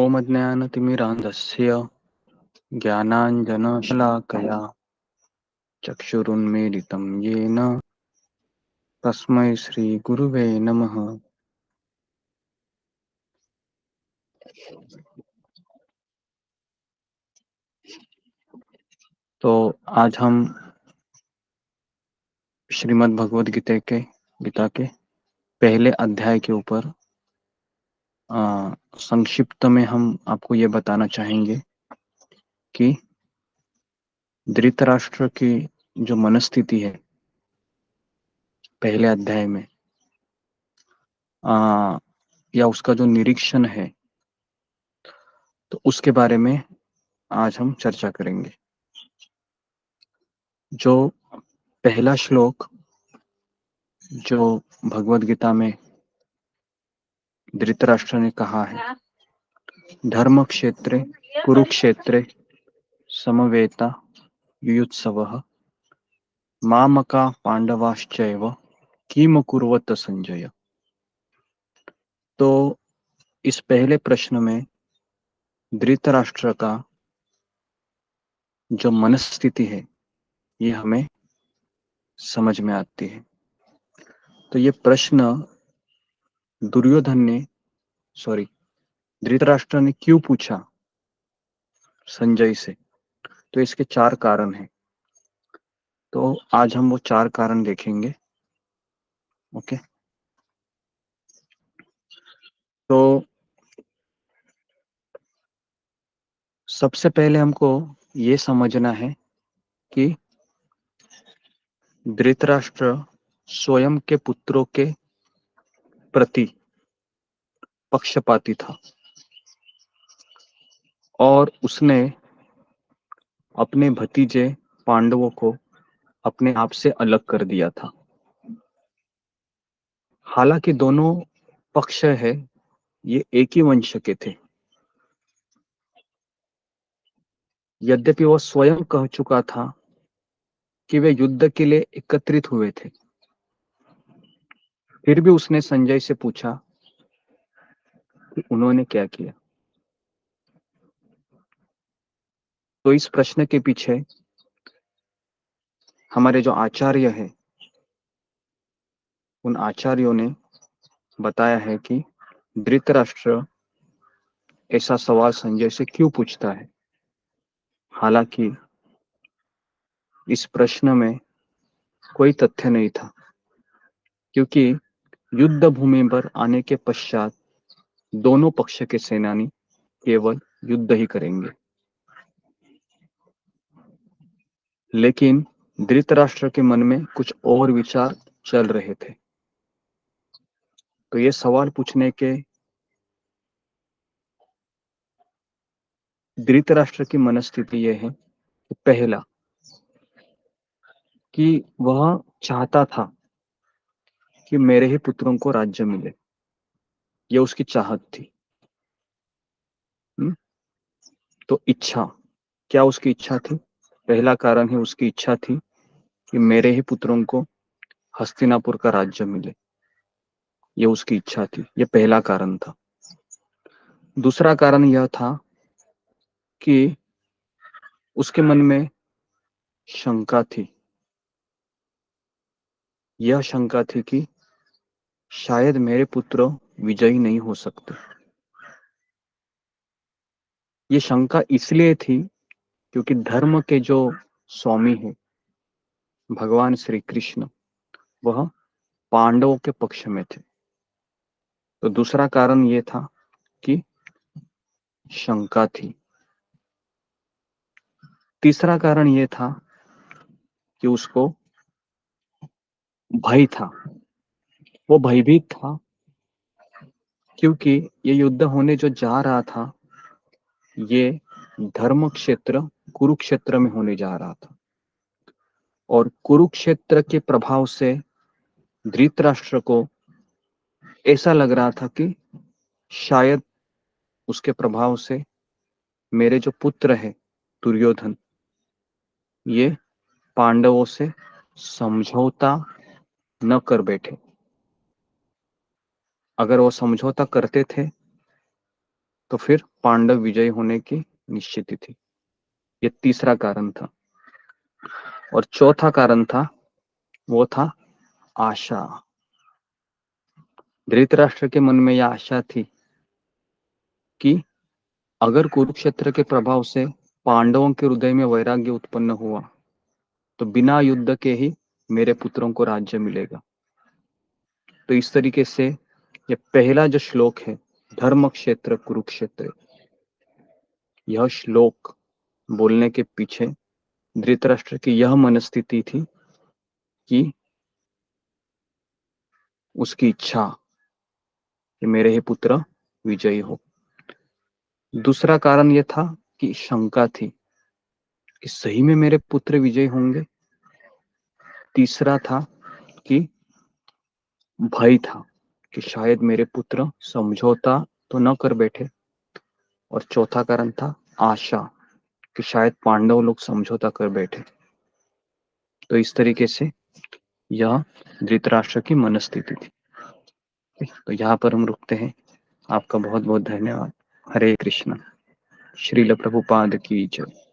ओमज्ञानतिमिरान्धस्य ज्ञानाञ्जनशलाकया चक्षुरुन्मीलितं येन तस्मै श्रीगुरुवे नमः। तो आज हम श्रीमद् भगवद गीता के पहले अध्याय के ऊपर संक्षिप्त में हम आपको ये बताना चाहेंगे कि धृतराष्ट्र की जो मनस्थिति है पहले अध्याय में या उसका जो निरीक्षण है, तो उसके बारे में आज हम चर्चा करेंगे। जो पहला श्लोक जो भगवद गीता में धृतराष्ट्र ने कहा है, धर्म क्षेत्रे कुरुक्षेत्रे समवेता युयुत्सवः मामका पांडवाश्चैव किम कुर्वत संजय। तो इस पहले प्रश्न में धृतराष्ट्र का जो मनस्थिति है ये हमें समझ में आती है। तो ये प्रश्न धृतराष्ट्र ने क्यों पूछा संजय से, तो इसके 4 कारण हैं। तो आज हम वो 4 कारण देखेंगे। ओके, तो सबसे पहले हमको ये समझना है कि धृतराष्ट्र स्वयं के पुत्रों के प्रति पक्षपाती था और उसने अपने भतीजे पांडवों को अपने आप से अलग कर दिया था। हालांकि दोनों पक्ष है ये एक ही वंश के थे, यद्यपि वह स्वयं कह चुका था कि वे युद्ध के लिए एकत्रित हुए थे, फिर भी उसने संजय से पूछा कि उन्होंने क्या किया। तो इस प्रश्न के पीछे हमारे जो आचार्य है उन आचार्यों ने बताया है कि धृतराष्ट्र ऐसा सवाल संजय से क्यों पूछता है। हालांकि इस प्रश्न में कोई तथ्य नहीं था, क्योंकि युद्ध भूमि पर आने के पश्चात दोनों पक्ष के सेनानी केवल युद्ध ही करेंगे। लेकिन धृतराष्ट्र के मन में कुछ और विचार चल रहे थे। तो ये सवाल पूछने के धृतराष्ट्र की मनस्थिति ये है कि पहला कि वह चाहता था कि मेरे ही पुत्रों को राज्य मिले, ये उसकी चाहत थी। तो इच्छा, क्या उसकी इच्छा थी? पहला कारण है उसकी इच्छा थी कि मेरे ही पुत्रों को हस्तिनापुर का राज्य मिले, ये उसकी इच्छा थी। ये पहला कारण था। दूसरा कारण यह था कि उसके मन में शंका थी। यह शंका थी कि शायद मेरे पुत्र विजयी नहीं हो सकते। ये शंका इसलिए थी क्योंकि धर्म के जो स्वामी है भगवान श्री कृष्ण, वह पांडवों के पक्ष में थे। तो दूसरा कारण ये था कि शंका थी। तीसरा कारण ये था कि उसको भय था। वो भयभीत था क्योंकि ये युद्ध होने जो जा रहा था ये धर्म क्षेत्र कुरुक्षेत्र में होने जा रहा था, और कुरुक्षेत्र के प्रभाव से धृतराष्ट्र को ऐसा लग रहा था कि शायद उसके प्रभाव से मेरे जो पुत्र है दुर्योधन, ये पांडवों से समझौता न कर बैठे। अगर वो समझौता करते थे तो फिर पांडव विजयी होने की निश्चित थी। ये तीसरा कारण था। और चौथा कारण था, वो था आशा। धृतराष्ट्र के मन में यह आशा थी कि अगर कुरुक्षेत्र के प्रभाव से पांडवों के हृदय में वैराग्य उत्पन्न हुआ तो बिना युद्ध के ही मेरे पुत्रों को राज्य मिलेगा। तो इस तरीके से ये पहला जो श्लोक है, धर्म क्षेत्र कुरुक्षेत्र, यह श्लोक बोलने के पीछे धृतराष्ट्र की यह मनस्थिति थी कि उसकी इच्छा कि मेरे ही पुत्र विजयी हो। दूसरा कारण यह था कि शंका थी कि सही में मेरे पुत्र विजयी होंगे। तीसरा था कि भय था कि शायद मेरे पुत्र समझौता तो न कर बैठे। और चौथा कारण था आशा कि शायद पांडव लोग समझौता कर बैठे। तो इस तरीके से यह धृतराष्ट्र की मनस्थिति थी। तो यहाँ पर हम रुकते हैं। आपका बहुत बहुत धन्यवाद। हरे कृष्ण। श्रील प्रभुपाद की जय।